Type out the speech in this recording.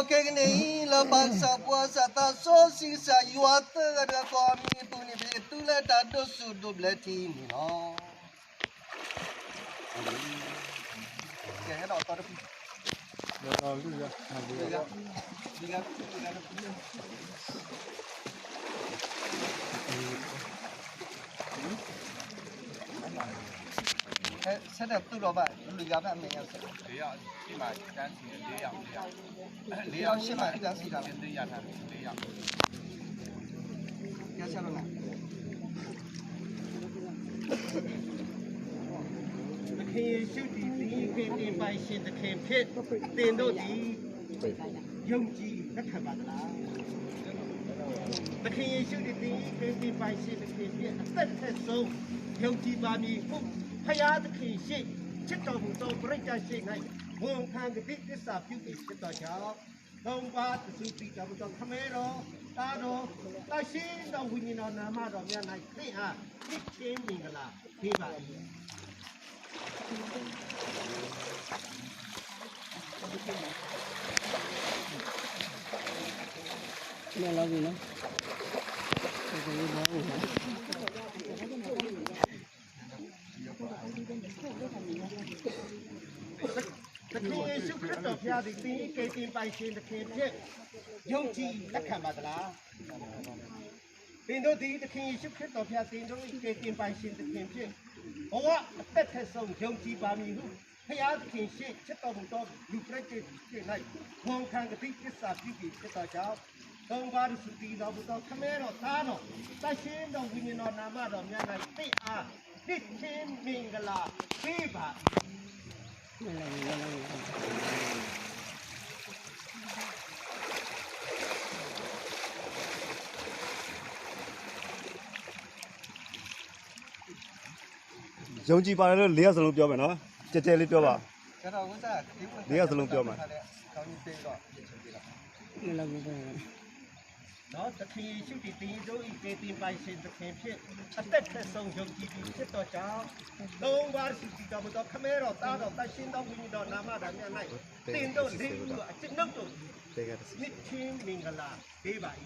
Okay, ni la bangsa puasa ta so sisa yuata ada kami tu ni betul lah dah dosu double ni no. Okay, ada otor pi. Sedap tu loh pak, lihat apa ni yang sedap. Lihat, si mak kan si lihat. Lihat si mak kan si dah. Lihat kan, lihat. Ya siapa nak? တခင်ရှုတည်ပြီးခင်တင်ပိုင်ရှင်တခင်ဖြစ်တင်တို့သည်ယုံကြည်လက်ခံပါသလားတခင်ရှုတည်ပြီးခင်တင်ပိုင်ရှင်တခင်ဖြစ်အသက်ထက်ဆုံးယုံကြည်ပါမည်ဟုဖယားသခင်ရှိချစ်တော်မူသောပရိသတ်ရှိ၌ဝန်ခံဂတိသစ္စာပြုပြီးဖြစ်တော်ကြောင့်သုံးပါးသစုတိတော်မူသောခမဲတော်တာတော်တရှိတော်ဝိညာဉ်တော်နာမတော်များ၌သင်အားသိချင်းမင်္ဂလာပေးပါ၏နေလာပြီနော်ဒီလိုပါဦးနော် တခင်ယေရှုခရစ်တော်ဖျားသည်သင်၏ကေတင်ပိုင်ရှင်တခင်ဖြစ်ယုံကြည်လက်ခံပါသလားသင်တို့သည်တခင်ယေရှုခရစ်တော်ဖျားသင်တို့၏ကေတင်ပိုင်ရှင်တခင်ဖြစ်ဘဝအသက်ထက်ဆုံးယုံကြည်ပါမည်ဟုဖျားသခင်ရှိချစ်တော်မူသောလူပရိသတ်ရှိ၌ဝန်ခံဂတိသစ္စာပြုပြီးဖြစ်တော်ကြောင့်သုံးပါးစုတည်တော်မူသောခမဲတော်သားတော်တရှိတော်ဝိညာဉ်တော်နာမတော်များ၌သိအားသိချင်းမင်္ဂလာပေးပါ နေလာပြီနေလာပြီယုံကြည်ပါတယ်လို့၄ရက်စလုံးပြောမယ်နော်ကြဲကြဲလေးပြောပါ Cái đó cũng sẽ Lý do lông tiêu mà. Có như tên rồi. နေလာပြီ နော်တခင်ယေရှုတည်တင်တို့ဤကေတင်ပိုင်ရှင်တခင်ဖြစ်အသက်ထက်ဆုံးယုံကြည်ပြီးဖြစ်တော်ကြောင့်သုံးပါးစုတည်တော်မူသောခမဲတော်သားတော်တရှင်တော်ဝိညာဉ်တော်နာမတော်များ၌တင်တို့လေးဦးတို့အကျွန်ုပ်တို့ တေကတစီ နှစ်ချင်းမင်္ဂလာပေးပါ၏